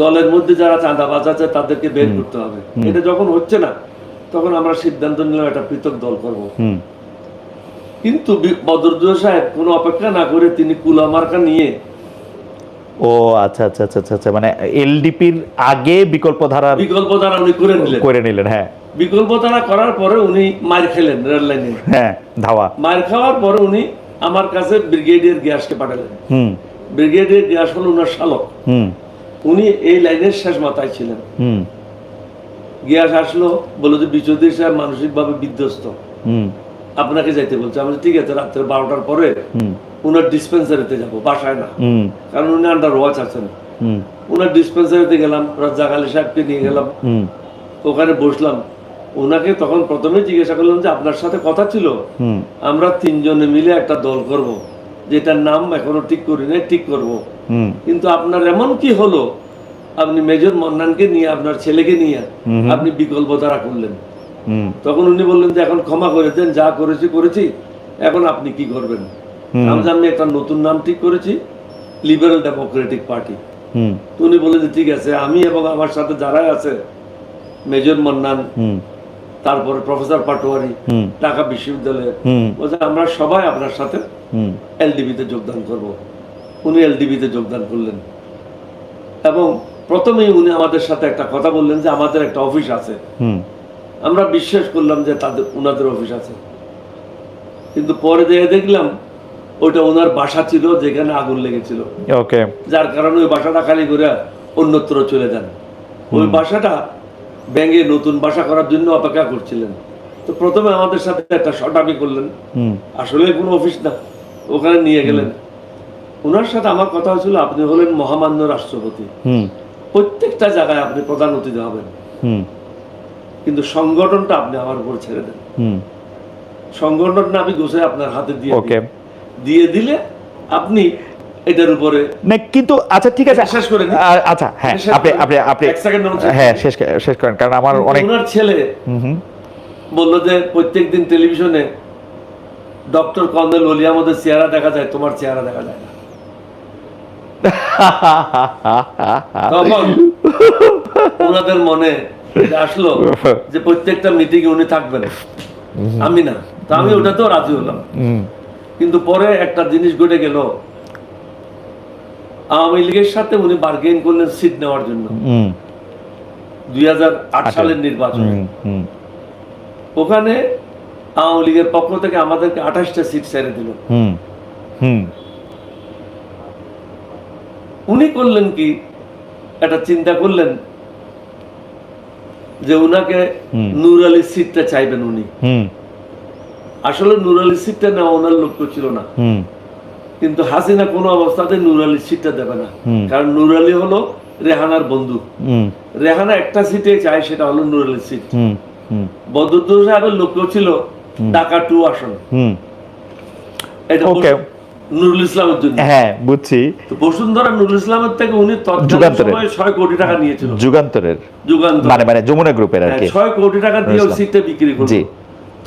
দলের মধ্যে যারা চাঁদাবাজ আছে তাদেরকে বের করতে হবে। এটা যখন হচ্ছে না, তখন আমরা সিদ্ধান্ত নিলাম একটা পৃথক দল করব। কিন্তু বদরুদ্দোজা সাহেব কোনো অপেক্ষা না করে তিনি কুলা মার্কা নিয়ে, ও আচ্ছা আচ্ছা আচ্ছা আচ্ছা, মানে এলডিপির আগে বিকল্প ধারা উনি করে নিলেন। হ্যাঁ, বিকল্প ধারা করার পরে উনি মার খেলেন রেল লাইনে, ধাওয়া মার খাওয়ার পরে উনি আমার কাছে ব্রিগেডিয়ার গিয়াসকে পাঠালেন। ব্রিগেডিয়ার গিয়াস হল উনার শালক, উনি এই লাইনের শেষ মাথায় ছিলেন। গিয়াস আসলো, বললো যে বিচৌধুরী সাহেব মানসিকভাবে বিধ্বস্ত, আপনাকে যাইতে বলছে। আমি ঠিক আছে, রাত্রে 12টার পরে উনার ডিসপেন্সারিতে যাবো, বাসায় না, কারণ উনি আন্ডার ওয়াচ আছেন। উনার ডিসপেন্সারিতে গেলাম, রাজ্জাক আলী সাহেবকে নিয়ে গেলাম, ওখানে বসলাম। ওনাকে তখন প্রথমে জিজ্ঞাসা করলাম যে আপনার সাথে কথা ছিল, আমরা 3 জনে মিলে একটা দল করব, যেটার নাম এখনো ঠিক করি নাই, ঠিক করব, কিন্তু আপনার এমন কি হলো আপনি মেজর মন্নানকে নিয়ে, আপনার ছেলেকে নিয়ে আপনি বিকল্প ধারা করলেন? তখন উনি বললেন যে এখন ক্ষমা করে দেন, যা করেছি করেছি, এখন আপনি কি করবেন? আমি একটা নতুন নাম ঠিক করেছি, লিবারেল ডেমোক্রেটিক পার্টি। উনি বললেন যে ঠিক আছে, আমি এবং আমার সাথে যারা আছে, মেজর মন্নান, তারপরে প্রফেসর পাটোয়ারি ঢাকা বিশ্ববিদ্যালয়ে, বলছে আমরা সবাই আপনার সাথে এলডিবিতে যোগদান করব। উনি এলডিবিতে যোগদান করলেন, এবং প্রথমেই উনি আমাদের সাথে একটা কথা বললেন যে আমাদের একটা অফিস আছে, আমরা বিশ্বাস করলাম যে ওনাদের অফিস আছে, কিন্তু পরে দেখলাম ওইটা ওনার বাসা ছিল যেখানে আগুন লেগেছিল, ওকে, যার কারণে ওই বাসাটা খালি করে অন্যত্র চলে যান। ওই বাসাটা ব্যাঙ্গে নতুন বাসা করার জন্য অপেক্ষা করছিলেন। তো প্রথমে আমাদের সাথে একটা শটাবি করলেন, আসলে কোনো অফিস না, ওখানে নিয়ে গেলেন। ওনার সাথে আমার কথা হয়েছিল, আপনি হলেন মহামান্য রাষ্ট্রপতি, প্রত্যেকটা জায়গায় আপনি প্রধান অতিথি হবেন, কিন্তু সংগঠনটা আপনি আমার উপর ছেড়ে দেন। সংগঠনটা আমি গোছায় আপনার হাতে দিয়ে দিলে আপনি এটার উপরে না। কিন্তু আচ্ছা ঠিক আছে, শেষ করে দিন। আচ্ছা হ্যাঁ, আপনি এক সেকেন্ড হ্যাঁ শেষ করেন, কারণ আমার অনেক। ওনার ছেলে বললো যে প্রত্যেকদিন টেলিভিশনে ডক্টর কর্নেল ওলি আমাদের চেহারা দেখা যায়, তোমার চেহারা দেখা যায় না। তখন ওনাদের মনে আসলো যে প্রত্যেকটা মিটিং এ উনি থাকবেন, আমি না। তো আমি ওটাতেও রাজি হলাম। কিন্তু পরে একটা জিনিস ঘটে গেল, আওয়ামী লীগের সাথে উনি বার্গেন করলেন সিট নেওয়ার জন্য 2008 সালের নির্বাচনে। ওখানে আওয়ামী লীগের পক্ষ থেকে আমাদেরকে 28টা সিট ছেড়ে দিল। উনি করলেন কি, একটা চিন্তা করলেন যে উনাকে নূর আলীর সিটটা চাইবেন উনি। আসলে নূর আলীর সিটটা নেওয়া ওনার লক্ষ্য ছিল না, কিন্তু হাসিনা কোনো অবস্থাতে নূর আলীর সিটটা দেবে না, কারণ নূর আলী হলো রেহানার বন্ধু। রেহানা একটা সিটে চায়, সেটা হলো নূর আলীর সিট। বদরুদ্দোজা সাহেবের লক্ষ্য ছিল ঢাকা 2 আসন, এটা নুরুল ইসলামের জন্য। হ্যাঁ বুঝছি। তো বসুন্ধরা নুরুল ইসলামের থেকে উনি তৎকালীন 6 কোটি টাকা নিয়েছিল, যুগান্তর মানে যমুনা গ্রুপের আর কি, 6 কোটি টাকা দিয়ে ওই সিটটা বিক্রি করলো।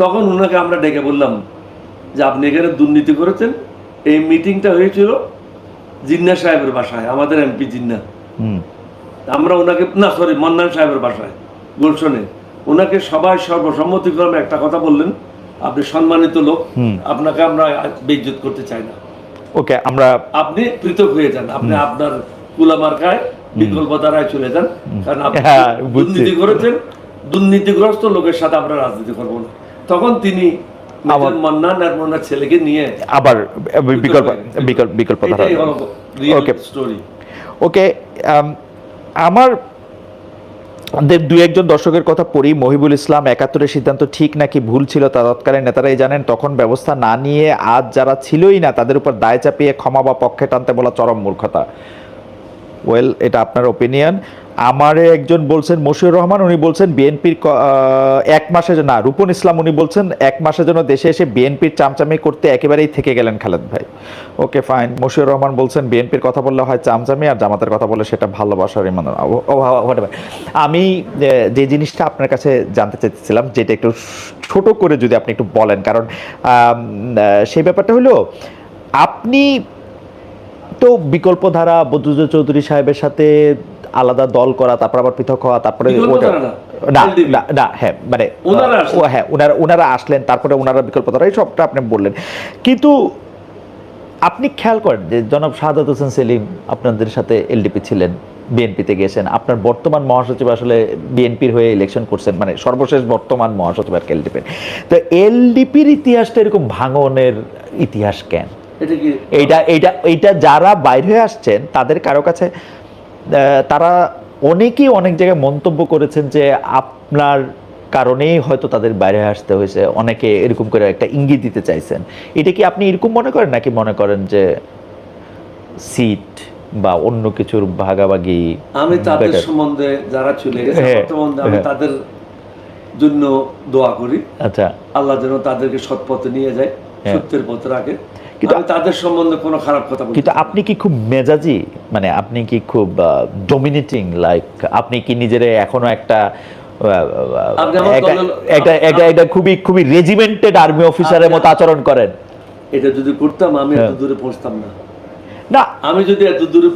তখন উনাকে আমরা ডেকে বললাম যে আপনি এখানে দুর্নীতি করেছেন। এই মিটিংটা হয়েছিল জিন্না সাহেবের বাসায়, আমাদের এমপি জিন্না। আমরা ওনাকে মন্নান সাহেবের বাসায় গুলশনে, ওনাকে সবাই সর্বসম্মতিক্রমে একটা কথা বললেন, আপনি সম্মানিত লোক, আপনাকে আমরা বেইজ্জত করতে চাই না, ওকে, আপনি পৃথক হয়ে যান, আপনি আপনার কুলামার্কায় বিকল্প দ্বারায় চলে যান, কারণ আপনি দুর্নীতি করেছেন, দুর্নীতিগ্রস্ত লোকের সাথে আমরা রাজনীতি করবো না। তখন তিনি মন্নান আর মন্নার ছেলেকে নিয়ে আবার বিকল্প স্টোরি। ওকে, আমার দু একজন দর্শকের কথা পড়ি। মহিবুল ইসলাম, 71-এর সিদ্ধান্ত ঠিক নাকি ভুল ছিল তা তৎকালীন নেতারাই জানেন, তখন ব্যবস্থা না নিয়ে আজ যারা ছিলই না তাদের উপর দায় চাপিয়ে ক্ষমা বা পক্ষে টানতে বলা চরম মূর্খতা। ওয়েল, এটা আপনার ওপিনিয়ন। আমারে একজন বলছেন, মশিউর রহমান, উনি বলছেন বিএনপির 1 মাসের জন্য, রূপন ইসলাম উনি বলছেন 1 মাসের জন্য দেশে এসে বিএনপির চামচামি করতে একেবারেই থেকে গেলেন খালেদ ভাই। Okay fine. মশিউর রহমান বলছেন বিএনপির কথা বললে হয় চামচামি, আর জামাতের কথা বললে সেটা ভালোবাসার ইমান। আমি যে জিনিসটা আপনার কাছে জানতে চাইছিলাম, যেটা একটু ছোট করে যদি আপনি একটু বলেন, কারণ সেই ব্যাপারটা হলো, আপনি তো বিকল্প ধারা বদরুদ্দোজা চৌধুরী সাহেবের সাথে আলাদা দল করা, তারপর আবার পৃথক হওয়া, তারপরে ওনারা আসলেন, তারপরে ওনারা বিকল্প ধারা, এই সবটা আপনি বললেন। কিন্তু আপনি খেয়াল করেন যে জনাব শাহাদাত হোসেন সেলিম আপনাদের সাথে এলডিপি ছিলেন, বিএনপিতে গেছেন, আপনার বর্তমান মহাসচিব আসলে বিএনপির হয়ে ইলেকশন করছেন, মানে সর্বশেষ বর্তমান মহাসচিব আর কি এলডিপির। তো এলডিপির ইতিহাসটা এরকম ভাঙনের ইতিহাস কেন? এইটা যারা বাইরে হয়ে আসছেন তাদের কারো কাছে তারা অনেকেই অনেক জায়গায় মন্তব্য করেছেন যে আপনার কারণেই হয়তো তাদের বাইরে আসতে হয়েছে, অনেকে এরকম করে একটা ইঙ্গিত দিতে চাইছেন। এটা কি আপনি এরকম মনে করেন, নাকি মনে করেন যে সিট বা অন্য কিছুর ভাগাভাগি? আমি তাদের সম্বন্ধে যারা চলে গেছে আমি তাদের জন্য দোয়া করি, আচ্ছা, আল্লাহ যেন তাদেরকে সৎ পথে নিয়ে যায়, সত্যের পথে রাখে। কিন্তু তাদের সম্বন্ধে কোনো খারাপ কথা বলি। কিন্তু আপনি কি খুব মেজাজি, মানে আপনি কি খুব ডমিনেটিং, লাইক আপনি কি নিজের এখনো একটা খুবই খুবই রেজিমেন্টেড আর্মি অফিসারের মতো আচরণ করেন? এটা যদি করতাম আমি এত দূরে পৌঁছতাম না। না, আমি যদি এত দূরে,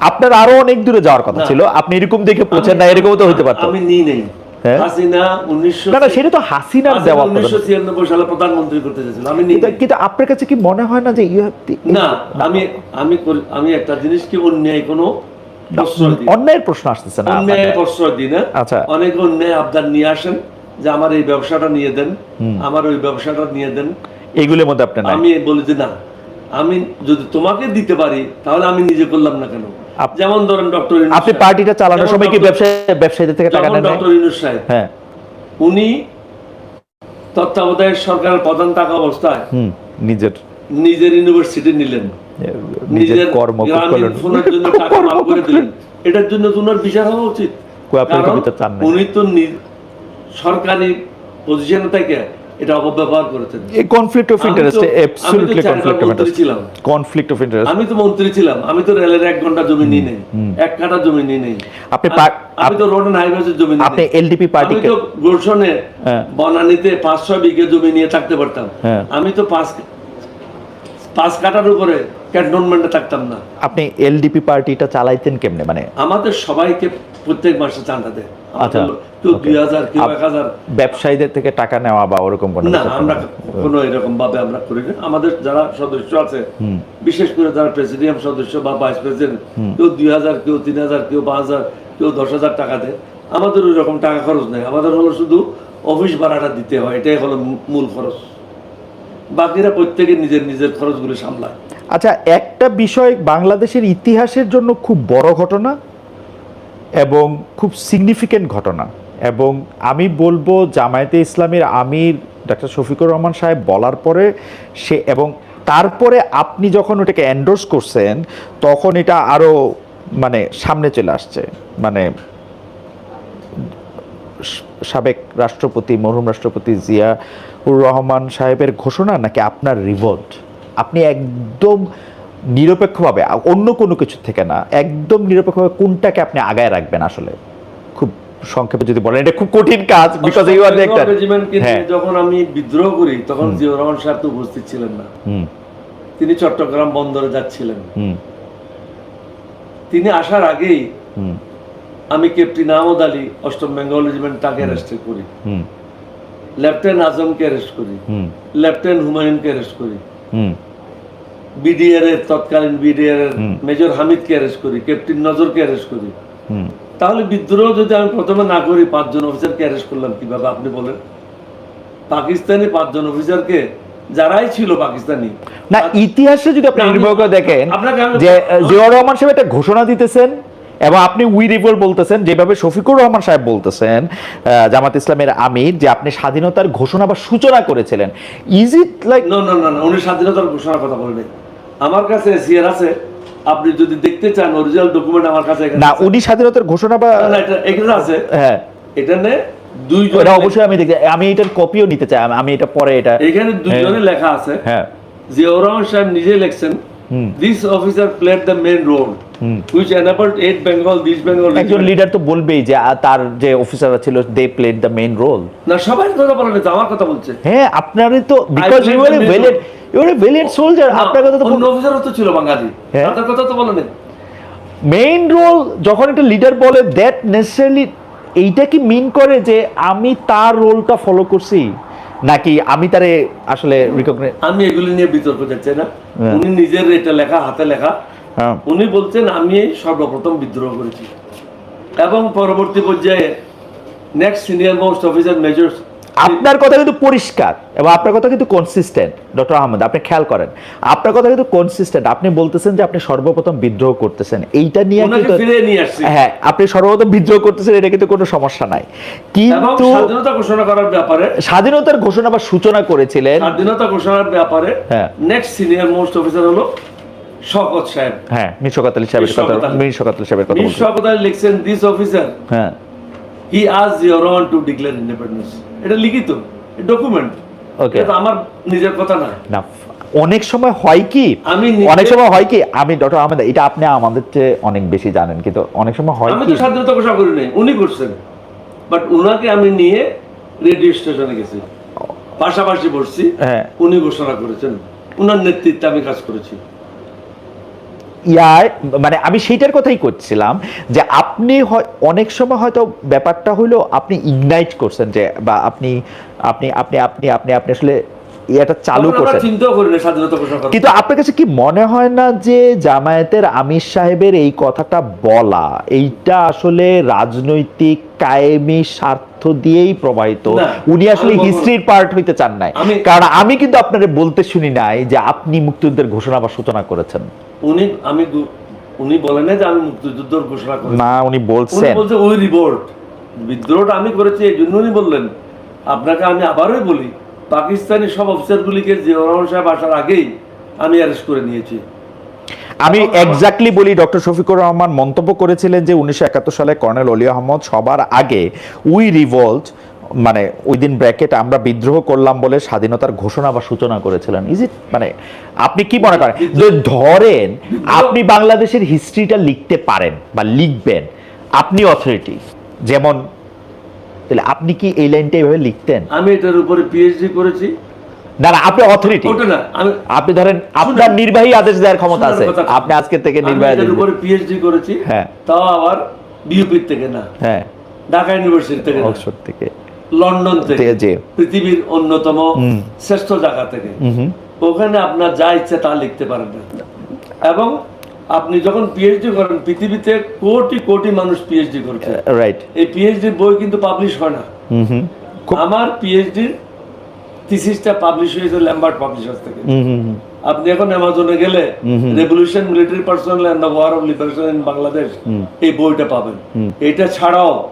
আপনার আরো অনেক দূরে যাওয়ার কথা ছিল, আপনি এরকম দেখে পৌঁছেন না, এরকম তো হতে পারত। আমি নিই নাই হাসিনা 1996 সালে প্রধানমন্ত্রী করতে চেয়েছিল, আমি নিই। কিন্তু আপনার কাছে কি মনে হয় না যে না, আমি একটা জিনিস কি অন্যায় কোনো অন্যায়ের প্রশ্ন আসতেছে না, অন্যায়ের প্রশ্রয় দিই না। আচ্ছা, অনেক অন্যায় আবদার নিয়ে আসেন, যে আমার এই ব্যবসাটা নিয়ে দেন, আমার ওই ব্যবসাটা নিয়ে দেন, এগুলোর মধ্যে আপনার নাই? আমি বলি যে না, আমি যদি তোমাকে দিতে পারি তাহলে আমি নিজে করলাম না কেন? যেমন ধরেন ডক্টর ইউনূস, আপনি পার্টিটা চালানোর সময় কি ব্যবসায়ীদের থেকে টাকা নেন? ডক্টর ইউনূস সাহেব, হ্যাঁ, উনি তত্ত্বাবধায়ক সরকারের প্রধান থাকা অবস্থায় নিজের ইউনিভার্সিটি নিলেন, নিজের কর্ম গ্রামীণ ফোনের জন্য টাকা মাফ করে দিলেন। এটার জন্য তো ওনার বিচার হওয়া উচিত, কারণ উনি তো সরকারি পজিশনে থেকে এটা অপব্যবহার করেছেন। এই conflict of interest, absolutely conflict of interest ছিলাম, কনফ্লিক্ট অফ ইন্টারেস্ট। আমি তো মন্ত্রী ছিলাম, আমি তো রেলের 1 ঘন্টা জমি নিয়ে নেই, 1 কাঠা জমি নিয়ে নেই। আমি তো রোড এন্ড হাইওয়ের জমি নিয়ে, আপনি এলডিপি পার্টি, আমি তো গুলশনে বনানীতে 500 বিঘে জমি নিয়ে থাকতে পারতাম। আমি তো 5 কাঠার উপরে ক্যান্টনমেন্টে থাকতাম না। আপনি এলডিপি পার্টিটা চালাইতেন কেমনে? মানে আমাদের সবাইকে প্রত্যেক মাসে চাঁদা দেয়। আচ্ছা, কেউ 2000, কেউ 1000। ব্যবসায়ীদের থেকে টাকা নেওয়া বা ওরকম কোনো না, আমরা কোনো এরকম ভাবে আমরা করি না। আমাদের যারা সদস্য আছে, বিশেষ করে যারা প্রেসিডিয়াম সদস্য বা ভাইস প্রেসিডেন্ট, কেউ 2000, কেউ 3000, কেউ 5000, কেউ 10,000 টাকা দেয়। আমাদের ওই রকম টাকা খরচ নেই, আমাদের হলো শুধু অফিস ভাড়াটা দিতে হয়, এটাই হলো মূল খরচ। বাকিরা প্রত্যেকে নিজের নিজের খরচগুলো সামলায়। আচ্ছা, একটা বিষয় বাংলাদেশের ইতিহাসের জন্য খুব বড় ঘটনা এবং খুব সিগনিফিকেন্ট ঘটনা, এবং আমি বলবো জামায়াতে ইসলামীর আমির ডক্টর শফিকুর রহমান সাহেব বলার পরে সে, এবং তারপরে আপনি যখন ওটাকে এন্ডোর্স করছেন তখন এটা আরো মানে সামনে চলে আসছে। মানে সাবেক রাষ্ট্রপতি, মরহুম রাষ্ট্রপতি জিয়াউর রহমান সাহেবের ঘোষণা নাকি আপনার রিভোল্ট, আপনি একদম নিরপেক্ষভাবে, অন্য কোনো কিছু থেকে না, একদম নিরপেক্ষভাবে কোনটাকে আপনি আগায় রাখবেন? আসলে খুব সংক্ষেপে যদি বলেন, এটা খুব কঠিন কাজ, বিকজ ইউ আর দ্য একটা। যখন আমি বিদ্রোহ করি তখন জিয়াউর রহমান সাহেব তো উপস্থিত ছিলেন না, তিনি চট্টগ্রাম বন্দরে যাচ্ছিলেন। তিনি আসার আগেই আমি ক্যাপ্টেন আহমদ আলী 8ম বেঙ্গল রেজিমেন্ট, তাকে অ্যারেস্ট করি, লেফটেন্যান্ট আজমকে অ্যারেস্ট করি, লেফটেন্যান্ট হুমায়ুনকে অ্যারেস্ট করি, বিডিআর এর তৎকালীন বিডিআর এর মেজর হামিদকে অ্যারেস্ট করি, ক্যাপ্টেন নজরকে অ্যারেস্ট করি। তাহলে বিদ্রোহ যদি আমি প্রথমে না করি, 5 জন অফিসারকে অ্যারেস্ট করলাম কিভাবে আপনি বলেন? পাকিস্তানি 5 জন অফিসারকে, যারাই ছিল পাকিস্তানি না, ইতিহাসে যদি আপনি নির্ভর করে দেখেন যে জিয়াউর রহমান সাহেব একটা ঘোষণা দিতেছেন এবং আপনি উই রিভোল্ট বলতেছেন, যেভাবে শফিকুর রহমান সাহেব বলতেছেন জামাত ইসলামের আমির, যে আপনি স্বাধীনতার ঘোষণা বা সূচনা করেছিলেন। Is it like? না না না, উনি স্বাধীনতার ঘোষণার কথা বলেন। আমার কাছে এসিআর আছে, আপনি যদি দেখতে চান অরিজিনাল ডকুমেন্ট আমার কাছে না, উনি স্বাধীনতার ঘোষণা বা এখানে আছে। হ্যাঁ, এটা নে দুইজন, এটা অবশ্যই আমি দেখি, আমি এটার কপিও নিতে চাই, আমি এটা পরে, এটা এখানে দুইজনে লেখা আছে। হ্যাঁ, জিয়াউর রহমান সাহেব নিজে লিখছেন, this officer played the main role which enabled 8 Bengal, this Bengal। একজন লিডার তো বলবেই যে তার যে অফিসাররা ছিল, they played the main role। না, সবাই কথা বলেন, তো আমার কথা বলছে। হ্যাঁ, আপনারই তো, because you were a valiant soldier, আপনার কথা তো অন্য অফিসারও তো ছিল বাঙালি, তাদের কথা তো বলেন। মেইন রোল যখন একটা লিডার বলে, দ্যাট নেসেসারিলি এইটা কি মিন করে যে আমি তার রোলটা ফলো করছি, নাকি আমি তারে আসলে রিকগনাইজ? আমি এগুলি নিয়ে বিতর্ক যাচ্ছি না। উনি নিজের এটা লেখা, হাতে লেখা, উনি বলছেন আমি সর্বপ্রথম বিদ্রোহ করেছি, এবং পরবর্তী পর্যায়ে next senior most officer major. আপনার কথা কিন্তু পরিষ্কার এবং আপনার কথা কিন্তু কনসিস্টেন্ট ডক্টর আহমেদ, আপনি খেয়াল করেন আপনার কথা কিন্তু কনসিস্টেন্ট। আপনি বলতেছেন যে আপনি সর্বপ্রথম বিদ্রোহ করতেছেন, এইটা নিয়ে হ্যাঁ, আপনি সর্বপ্রথম বিদ্রোহ করতেছেন, এটা কিন্তু কোনো সমস্যা নাই। কিন্তু স্বাধীনতা ঘোষণা করার ব্যাপারে, স্বাধীনতার ঘোষণা বা সূচনা করেছিলেন, স্বাধীনতা ঘোষণার ব্যাপারে নেক্সট সিনিয়র মোস্ট অফিসার হলো শওকত সাহেব। হ্যাঁ, মীর শওকত আলী সাহেবের কথা, মীর শওকত আলী সাহেবের কথা। মীর শওকত আলী লিখছেন, দিস অফিসার হ্যাঁ he asked Ziaur Rahman to declare independence। এটা লিখিত ডকুমেন্ট, এটা আমার নিজের কথা না। না, অনেক সময় হয় কি, আমি ডক্টর আহমেদ, এটা আপনি আমাদের চেয়ে অনেক বেশি জানেন, কিন্তু অনেক সময় হয় আমি তো স্বাধীনতা ঘোষণা করি নাই, উনি করছেন, বাট উনাকে আমি নিয়ে রেডিও স্টেশনে গেছি, পাশাপাশি বসছি, উনি ঘোষণা করেছেন, উনার নেতৃত্বে আমি কাজ করেছি। মানে আমি সেইটার কথাই করছিলাম যে আপনি অনেক সময় হয়তো ব্যাপারটা হলো আপনি ইগনাইট করছেন, যে বা আপনি আপনি আপনি আপনি আপনি আপনি আসলে এটা চালু তখন আমরা করছেন, চিন্তাও করি না স্বাধীনতা ঘোষণা করার। কিন্তু আপনার কাছে কি মনে হয় না যে জামায়াতের আমির সাহেবের এই কথাটা বলা এইটা আসলে রাজনৈতিক কায়েমি স্বার্থ দিয়েই প্রবাহিত? না, উনি আসলে আমি বলবো না। হিস্ট্রির পার্ট হইতে চান নাই, আমি- কারণ আমি কিন্তু আপনারে বলতে শুনি নাই যে আপনি মুক্তিযুদ্ধের ঘোষণা বা সূচনা করেছেন। উনি বলেন না যে আমি মুক্তিযুদ্ধের ঘোষণা করেছি। না, উনি উনি বলছেন বলছে ওই রিভোল্ট, বিদ্রোহটা আমি করেছি, এই জন্য উনি বললেন। আপনাকে আমি আবারই বলি, পাকিস্তানি সব অফিসারগুলিকে জিয়াউর রহমান সাহেব আসার আগেই আমি অ্যারেস্ট করে নিয়েছি। আমি এক্স্যাক্টলি বলি, ডক্টর শফিকুর রহমান মন্তব্য করেছিলেন যে 1971 সালে কর্নেল অলি আহমদ সবার আগে উই রিভল্ট, মানে উইদিন ব্র্যাকেট আমরা বিদ্রোহ করলাম বলে স্বাধীনতার ঘোষণা বা সূচনা করেছিলেন। ইজ ইট, মানে আপনি কি মনে করেন যে ধরেন আপনি বাংলাদেশের হিস্ট্রিটা লিখতে পারেন বা লিখবেন, আপনি অথরিটি যেমন, তাহলে আপনি কি এই লাইনটা এইভাবে লিখতেন? আমি এটার উপরে পিএইচডি করেছি। না না, আপনি অথরিটি, ওটা না, আপনি ধরেন আপনার নির্বাহী আদেশ দেওয়ার ক্ষমতা আছে, শুনুন কথা। আপনি আজকে থেকে আমি নির্বাহী আদেশ এটার উপরে পিএইচডি করেছি, হ্যাঁ। তাও আবার বিউপির থেকে না, হ্যাঁ, ঢাকা ইউনিভার্সিটি থেকে না, অক্সফোর্ড থেকে, লন্ডন থেকে, যে পৃথিবীর অন্যতম শ্রেষ্ঠ জায়গা থেকে। ওখানে আপনার যা ইচ্ছে তা লিখতে পারেন না। এবং আপনি যখন পিএইচডি করেন, পৃথিবীতে কোটি কোটি মানুষ পিএইচডি করছে, রাইট, এই পিএইচডির বই কিন্তু পাবলিশ হয় না। আমার পিএইচডির থিসিসটা পাবলিশ হয়েছে ল্যাম্বার্ট পাবলিশার্স থেকে। আপনি এখন অ্যামাজনে গেলে revolution military personnel and the war of liberation in Bangladesh এই বইটা পাবেন। এটা ছাড়াও